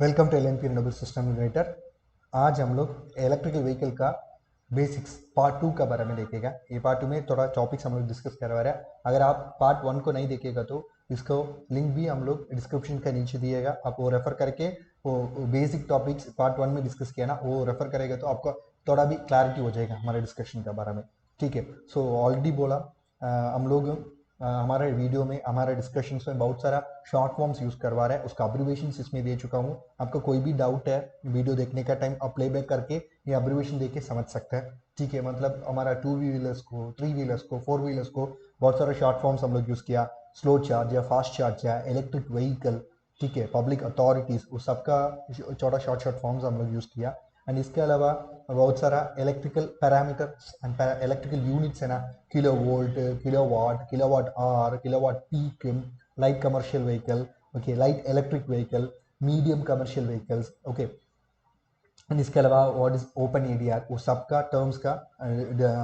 Welcome to L renewable system innovator. आज हम लोग इलेक्ट्रिकल व्हीकल का बेसिक्स पार्ट 2 का बारे में देखेगा। ये पार्ट 2 में थोड़ा टॉपिक्स हम लोग डिस्कस करवा रहे हैं। अगर आप पार्ट 1 को नहीं देखेगा तो इसको लिंक भी हम लोग डिस्क्रिप्शन के नीचे दिएगा, आप वो रेफर करके वो बेसिक टॉपिक्स पार्ट 1 में डिस्कस किया ना, वो रेफर करेगा तो आपको थोड़ा भी क्लैरिटी हो जाएगा हमारे डिस्कशन के बारे में। ठीक है, सो ऑलरेडी बोला हम लोग हमारे वीडियो में हमारे डिस्कशन में बहुत सारा शॉर्ट फॉर्म्स यूज करवा रहा है, उसका अब्रिवेशन इसमें दे चुका हूँ। आपका कोई भी डाउट है वीडियो देखने का टाइम आप प्लेबैक करके ये अब्रिवेशन देख के समझ सकते हैं। ठीक है, मतलब हमारा 2 व्हीलर्स को, 3 व्हीलर्स को, 4 व्हीलर्स को बहुत सारा शॉर्ट फॉर्म्स हम लोग यूज किया। स्लो चार्ज या फास्ट चार्ज या इलेक्ट्रिक व्हीकल, ठीक है, पब्लिक अथॉरिटीज, उस सबका छोटा शॉर्ट फॉर्म्स हम लोग यूज किया। एंड इसके अलावा बहुत सारा electrical parameters and electrical units है ना, kilo volt, kilo watt hour, kilo watt peak, light commercial vehicle, okay, light electric vehicle, medium commercial vehicles, okay. And इसके अलावा व्हाट इज ओपन एडीआर, वो सबका टर्म्स का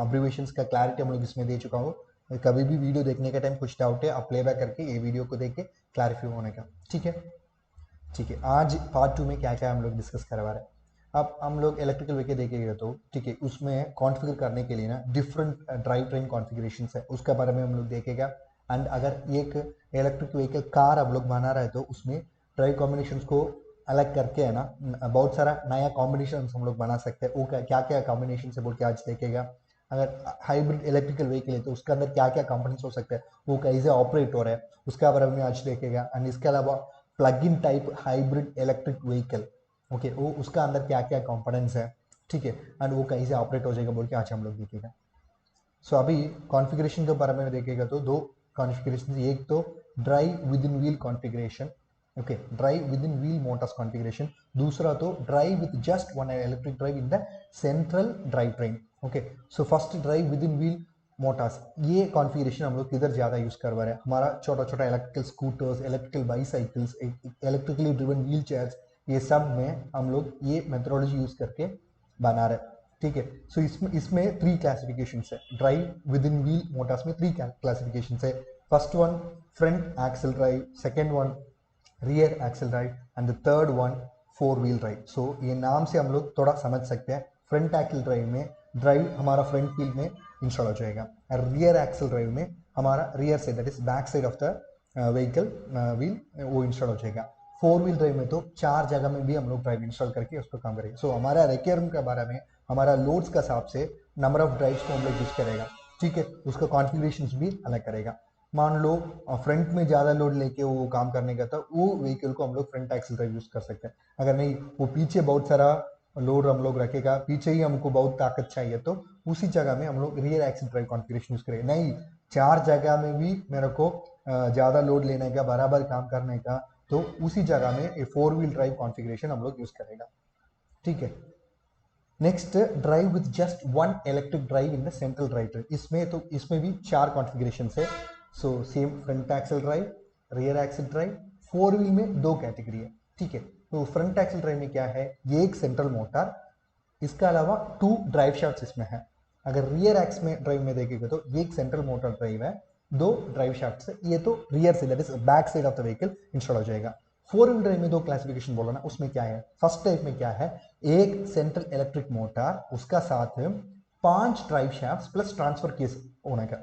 अब्रिवेशंस का क्लैरिटी हम लोग इसमें दे चुका हूँ। कभी भी वीडियो देखने का टाइम कुछ डाउट है आप प्लेबैक करके ये वीडियो को देख के क्लैरिफाई होने का। ठीक है, ठीक है। आज पार्ट 2 में क्या क्या हम लोग डिस्कस करवा रहे हैं। अब हम लोग इलेक्ट्रिकल व्हीकल देखेंगे तो ठीक है, उसमें कॉन्फ़िगर करने के लिए ना डिफरेंट ड्राइव ट्रेन कॉन्फ़िगरेशंस है, उसके बारे में हम लोग देखेगा। एंड अगर एक इलेक्ट्रिक व्हीकल कार हम लोग बना रहे हैं तो उसमें ड्राइव कॉम्बिनेशंस को अलग करके है ना बहुत सारा नया कॉम्बिनेशन हम लोग बना सकते हैं। वो क्या क्या कॉम्बिनेशन है बोल के आज देखेगा। अगर हाइब्रिड इलेक्ट्रिकल व्हीकल है तो उसके अंदर क्या क्या कंपोनेंट्स हो सकते हैं, वो कैसे ऑपरेट हो रहा है, उसका बारे में आज देखेगा। एंड इसके अलावा plug in type hybrid electric vehicle, okay, वो उसका अंदर क्या क्या कंपोनेंट्स है, ठीक है, एंड वो कैसे ऑपरेट हो जाएगा बोल के आज हम लोग देखेगा। सो अभी कॉन्फ़िगरेशन के बारे में देखेगा तो दो कॉन्फ़िगरेशन, एक तो drive with in wheel configuration, okay, drive with in wheel Motors configuration. दूसरा तो drive with just one electric drive in the central drive train, okay. So first drive with in wheel Motors, ये configuration हम लोग किधर ज़्यादा use करवा रहे हैं, हमारा छोटा छोटा electrical scooters, electrical bicycles, electrically driven wheel chairs, ये सब में हम लोग ये मेथडोलॉजी यूज़ करके बना रहे हैं। ठीक है, सो इसमें 3 क्लासिफिकेशन है। Drive with in wheel motors में 3 क्लासिफिकेशन है। First one front axle drive, second one rear axle drive and the third one 4 wheel drive. So ये नाम से हम लोग थोड़ा समझ सकते हैं। फ्रंट एक्सल ड्राइव में ड्राइव हमारा फ्रंट व्हील में इंस्टॉल हो जाएगा, रियर एक्सल ड्राइव में हमारा rear side that is back side of the vehicle wheel वो इंस्टॉल हो जाएगा। 4 व्हील ड्राइव में तो 4 जगह में भी हम लोग ड्राइव इंस्टॉल करके उसको काम करेंगे। सो हमारा रिक्वायरमेंट के बारे में, हमारा लोड्स का हिसाब से नंबर ऑफ ड्राइव्स को हम लोग यूज करेगा। ठीक है, उसका कॉन्फ़िगरेशन भी अलग करेगा। मान लो फ्रंट में ज़्यादा लोड लेके वो काम करने का था, वो व्हीकल को हम लोग फ्रंट एक्सल ड्राइव यूज कर सकते हैं। अगर नहीं वो पीछे बहुत सारा लोड हम लोग रखेगा, पीछे ही हमको बहुत ताकत चाहिए, तो उसी जगह में हम लोग rear axle drive configuration use करेंगे। नहीं 4 जगह में भी मेरे को ज़्यादा लोड लेने का, बराबर काम करने का, तो उसी जगह में ये 4 व्हील ड्राइव कॉन्फ़िगरेशन हम लोग यूज करेगा। ठीक है, next drive with just one electric drive in the central drive train, इसमें तो इसमें भी 4 कॉन्फ़िगरेशन है। So same front axle drive, rear axle drive, 4 wheel में 2 कैटेगरी है। ठीक है, तो फ्रंट एक्सल ड्राइव में क्या है, ये एक सेंट्रल मोटर, इसका अलावा 2 ड्राइव शाफ्ट इसमें है। अगर रियर एक्स में ड्राइव में देखेगा तो ये एक सेंट्रल मोटर ड्राइव है, 2 ड्राइव शाफ्ट है, ये तो rear say that is back side of the vehicle install हो जाएगा। 4 व्हील ड्राइव में 2 क्लासिफिकेशन बोला ना, उसमें क्या है, फर्स्ट टाइप में क्या है, एक सेंट्रल इलेक्ट्रिक मोटर, उसका साथ 5 drive shaft plus transfer case होने का।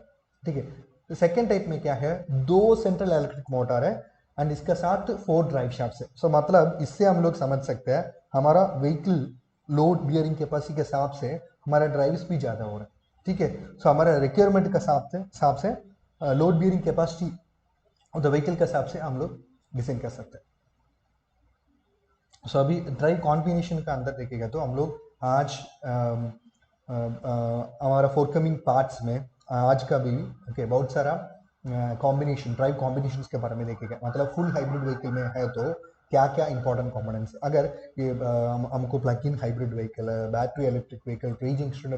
ठीक है, तो सेकेंड टाइप में क्या है, 2 सेंट्रल इलेक्ट्रिक मोटर है एंड इसका साथ 4 ड्राइव शाफ्ट है। सो मतलब इससे हम लोग समझ सकते हैं हमारा व्हीकल लोड बियरिंग कैपेसिटी के हिसाब से हमारा ड्राइव्स भी ज़्यादा हो रहा है। ठीक है, सो हमारा रिक्वायरमेंट के हिसाब से load bearing capacity of the vehicle के हिसाब से हम लोग डिजाइन कर सकते हैं। सो अभी ड्राइव कॉम्बिनेशन का अंदर देखेगा तो हम लोग आज हमारा फोरकमिंग पार्ट्स में आज का भी ओके बहुत सारा कॉम्बिनेशन, ड्राइव कॉम्बिनेशन के बारे में देखेगा। मतलब फुल हाइब्रिड व्हीकल में है तो क्या क्या इंपॉर्टेंट कंपोनेंट्स, अगर ये हमको plug in hybrid vehicle, battery electric vehicle, craze instant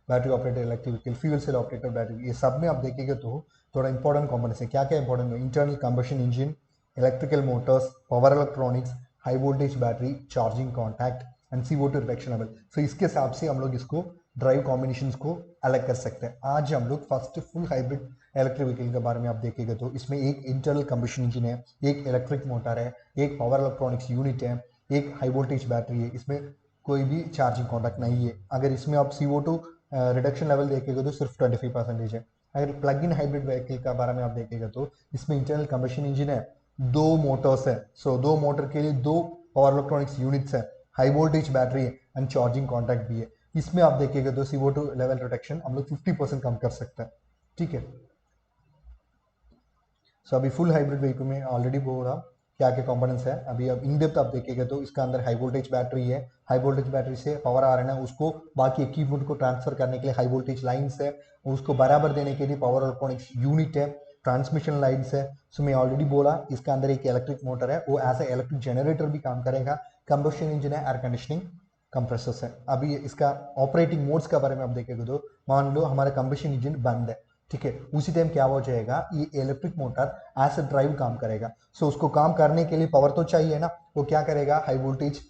battery operated electric vehicle, fuel cell operated battery, ये सब में आप देखेंगे तो थोड़ा इंपॉर्टेंट कंपोनेंट्स है। क्या क्या इंपॉर्टेंट है, internal combustion engine, electrical motors, power electronics, high voltage battery, charging contact and CO2 reduction level. So इसके हिसाब से हम लोग इसको ड्राइव कॉम्बिनेशंस को अलग कर सकते हैं। आज हम लोग first full hybrid electric vehicle के बारे में आप देखेंगे तो इसमें एक इंटरनल कंबशन इंजन है, एक इलेक्ट्रिक मोटर है, एक पावर इलेक्ट्रॉनिक्स यूनिट है, एक हाई वोल्टेज बैटरी है, इसमें कोई भी चार्जिंग कॉन्टैक्ट नहीं है। अगर इसमें आप CO2 रिडक्शन लेवल देखेगा तो सिर्फ 25% है। अगर प्लग इन हाइब्रिड व्हीकल का बारे में आप देखेगा तो इसमें इंटरनल कंबशन इंजन है, 2 मोटर्स है, सो 2 मोटर के लिए 2 पावर इलेक्ट्रॉनिक्स यूनिट्स है, हाई वोल्टेज बैटरी है एंड चार्जिंग कॉन्टैक्ट भी है। इसमें आप देखेगा तो CO2 लेवल रिडक्शन हम लोग 50% कम कर सकते हैं, ठीक है। सो अभी फुल हाइब्रिड व्हीकल में ऑलरेडी बोला क्या क्या कंपोनेंट्स है। अभी अब इन डेप्थ आप देखिएगा तो इसका अंदर हाई वोल्टेज बैटरी है, हाई वोल्टेज बैटरी से पावर आ रहा है ना, उसको बाकी इक्विपमेंट को ट्रांसफर करने के लिए हाई वोल्टेज लाइन्स है, उसको बराबर देने के लिए पावर इलेक्ट्रॉनिक्स यूनिट है, ट्रांसमिशन लाइन्स है। सो मैं ऑलरेडी बोला इसका अंदर एक इलेक्ट्रिक मोटर है, वो एज ए इलेक्ट्रिक जनरेटर भी काम करेगा, कंबशन इंजन है, एयर कंडीशनिंग कंप्रेसर्स है। अभी इसका ऑपरेटिंग मोड्स के बारे में आप देखेगा तो मान लो हमारा कंबशन इंजन बंद है, ठीक है, उसी टाइम क्या हो जाएगा, ये electric motor as a drive काम करेगा। सो उसको काम करने के लिए पावर तो चाहिए ना, वो क्या करेगा, हाई वोल्टेज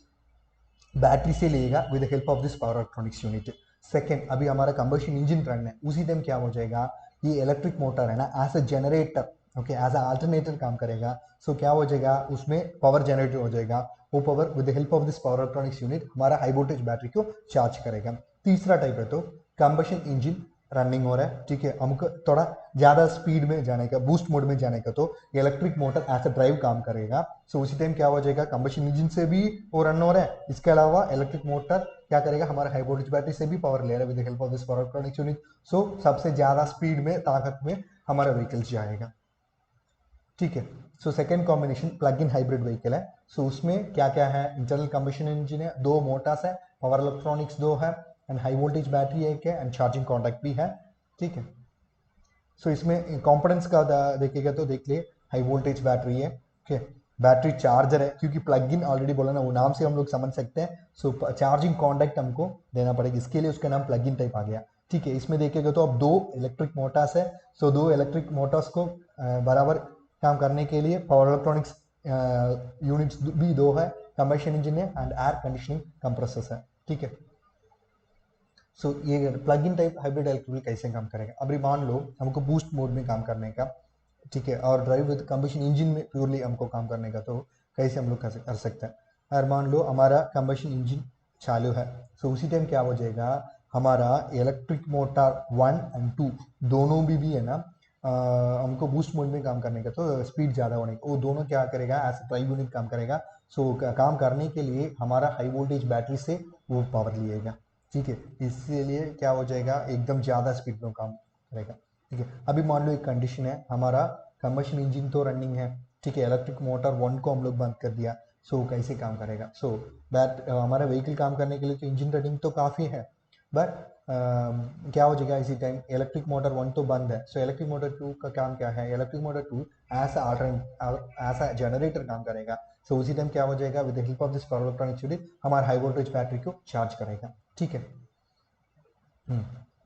बैटरी से लेगा with the help of this power electronics unit. Second, अभी हमारा कंबशन इंजन रन है, उसी टाइम क्या हो जाएगा, ये इलेक्ट्रिक मोटर है ना as a generator, okay, as a alternator काम करेगा। सो क्या हो जाएगा, उसमें पावर जनरेट हो जाएगा, वो power with the help of this power electronics unit हमारा हाई वोल्टेज बैटरी को चार्ज करेगा। तीसरा टाइप है तो कंबशन इंजन रनिंग हो रहा है, ठीक है, हमको थोड़ा ज़्यादा स्पीड में जाने का, बूस्ट मोड में जाने का, तो electric motor as a drive काम करेगा। सो उसी टाइम क्या हो जाएगा, कंबशन इंजन से भी वो रन हो रहा है, इसके अलावा इलेक्ट्रिक मोटर क्या करेगा, हमारा हाई वोल्टेज बैटरी से भी पावर ले रहा है with the help of this power electronics unit. So सबसे ज़्यादा स्पीड में, ताकत में हमारा व्हीकल जाएगा, ठीक है। So second combination plug in hybrid vehicle है। सो उसमें क्या क्या है, इंटरनल कंबशन इंजन है, 2 मोटर्स है, पावर इलेक्ट्रॉनिक्स 2 है एंड हाई वोल्टेज बैटरी एक है एंड चार्जिंग कॉन्टैक्ट भी है, ठीक है। सो इसमें कंपोनेंट्स का देखिएगा तो देख लिए, हाई वोल्टेज बैटरी है, ओके, बैटरी चार्जर है, क्योंकि प्लग इन ऑलरेडी बोला ना, वो नाम से हम लोग समझ सकते हैं। सो चार्जिंग कॉन्टैक्ट हमको देना पड़ेगा, इसके लिए उसका नाम प्लग इन टाइप आ गया, ठीक है। इसमें देखिएगा तो अब 2 इलेक्ट्रिक मोटर्स है, सो 2 इलेक्ट्रिक मोटर्स को बराबर काम करने के लिए पावर इलेक्ट्रॉनिक्स यूनिट्स भी 2 है, कंबशन इंजन है एंड एयर कंडीशनिंग कंप्रेसर्स है, ठीक है। सो ये plug in type hybrid electrical कैसे काम करेगा, अभी मान लो हमको बूस्ट मोड में काम करने का, ठीक है, और ड्राइव विद कंबशन इंजन में प्योरली हमको काम करने का, तो कैसे हम लोग कर सकते हैं। अगर मान लो हमारा कंबशन इंजन चालू है, सो उसी टाइम क्या हो जाएगा, हमारा इलेक्ट्रिक मोटर 1 एंड 2 दोनों भी है ना, हमको बूस्ट मोड में काम करने का, तो स्पीड ज़्यादा होने का, वो दोनों क्या करेगा, एज ड्राइव यूनिट काम करेगा। सो काम करने के लिए हमारा हाई वोल्टेज बैटरी से वो पावर लिएगा, ठीक है, इसीलिए क्या हो जाएगा, एकदम ज़्यादा स्पीड में काम करेगा, ठीक है। अभी मान लो एक कंडीशन है, हमारा कंबशन इंजन तो रनिंग है, ठीक है, इलेक्ट्रिक मोटर 1 को हम लोग बंद कर दिया। सो कैसे काम करेगा, सो हमारा व्हीकल काम करने के लिए तो इंजन रनिंग तो काफ़ी है, बट क्या हो जाएगा, इसी टाइम इलेक्ट्रिक मोटर 1 तो बंद है, सो इलेक्ट्रिक मोटर 2 का काम क्या है, electric motor 2 as a generator काम करेगा। सो उसी टाइम क्या हो जाएगा, with the help of this power electronic unit हमारा हाई वोल्टेज बैटरी को चार्ज करेगा, ठीक है।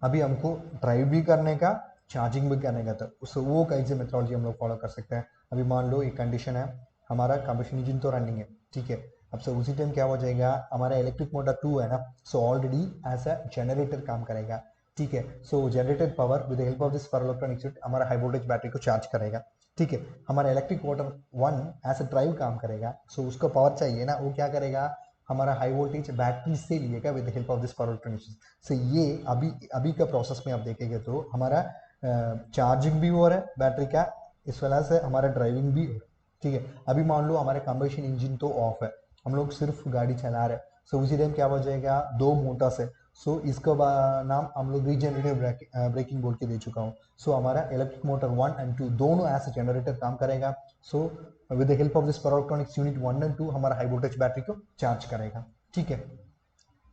अभी हमको ड्राइव भी करने का, चार्जिंग भी करने का, तो उस वो कैसे मेथोडोलॉजी हम लोग फॉलो कर सकते हैं। अभी मान लो एक कंडीशन है, हमारा कंबशन इंजन तो रनिंग है, ठीक है, अब से उसी टाइम क्या हो जाएगा, हमारा इलेक्ट्रिक मोटर 2 है ना, so already as a generator काम करेगा, ठीक है। So generated power with the help of this power electronic unit हमारा हाई वोल्टेज बैटरी को चार्ज करेगा, ठीक है। हमारा electric motor 1 as a drive काम करेगा, सो उसको पावर चाहिए ना, वो क्या करेगा, हमारा हाई वोल्टेज बैटरी से लिएगा with the help of this power electronic. So ये अभी अभी का प्रोसेस में आप देखेंगे तो हमारा चार्जिंग भी हो रहा है बैटरी का, इस वजह से हमारा ड्राइविंग भी हो रहा है, ठीक है। अभी मान लो हमारे कंबशन इंजन तो ऑफ है, हम लोग सिर्फ गाड़ी चला रहे हैं, सो उसी टाइम क्या हो जाएगा, 2 मोटर्स है, सो इसका नाम हम लोग रीजनरेटिव ब्रेकिंग बोल के दे चुका हूँ। सो हमारा इलेक्ट्रिक मोटर 1 एंड 2 दोनों एज जनरेटर काम करेगा। So with the help of this power electronics unit 1 and 2 हमारा हाई वोल्टेज बैटरी को चार्ज करेगा, ठीक है।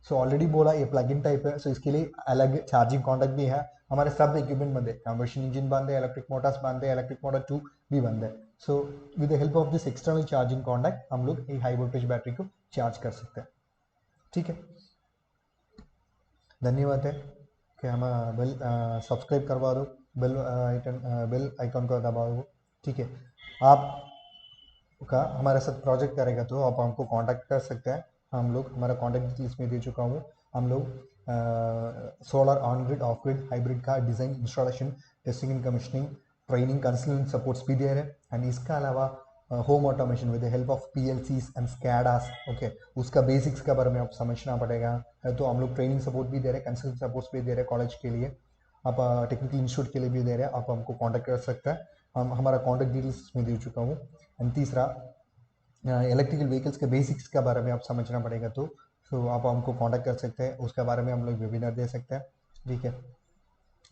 सो ऑलरेडी बोला ये प्लग इन टाइप है, सो इसके लिए अलग चार्जिंग कॉन्टैक्ट भी है, हमारे सब इक्विपमेंट बंद है, कंबशन इंजन बंद है, इलेक्ट्रिक मोटर्स बंद है, इलेक्ट्रिक मोटर 2 भी बंद है। So with the help of this external charging contact हम लोग एक हाई वोल्टेज बैटरी को चार्ज कर सकते हैं, ठीक है। धन्यवाद है कि हम बेल सब्सक्राइब करवा दो, बेल आइकन को दबा दो, ठीक है। आप का हमारे साथ प्रोजेक्ट करेगा तो आप हमको कांटेक्ट कर सकते हैं, हम लोग हमारा कांटेक्ट डिटेल्स में दे चुका हूँ। हम लोग solar on grid off grid hybrid का design, installation, testing and commissioning, training, consulting supports भी दे रहे हैं एंड इसके अलावा home automation with the help of PLCs and SCADAs. Okay, उसका बेसिक्स के बारे में आप समझना पड़ेगा। तो हम लोग ट्रेनिंग सपोर्ट भी दे रहे हैं, कंसल्टिंग सपोर्ट भी दे रहे हैं कॉलेज के लिए, आप टेक्निकल इंस्टीट्यूट के लिए भी दे रहे हैं, आप हमको कांटेक्ट कर सकते हैं। हम हमारा कॉन्टैक्ट डिटेल्स इसमें दे चुका हूँ। एंड तीसरा, इलेक्ट्रिकल व्हीकल्स के बेसिक्स के बारे में आप समझना पड़ेगा, तो आप हमको कांटेक्ट कर सकते हैं, उसके बारे में हम लोग वेबिनार दे सकते हैं। ठीक है,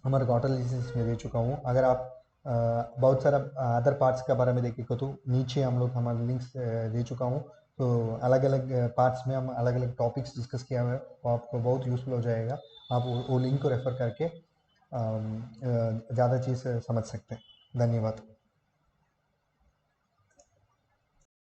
हमारे क्वार्टर लिस्ट में दे चुका हूँ। अगर आप बहुत सारा अदर पार्ट्स के बारे में देखेंगे तो नीचे हम लोग हमारे लिंक्स दे चुका हूँ। तो अलग अलग पार्ट्स में हम अलग अलग टॉपिक्स डिस्कस किया हुआ है, वो आपको बहुत यूज़फुल हो जाएगा। आप वो लिंक को रेफ़र करके ज़्यादा चीज़ समझ सकते हैं। धन्यवाद।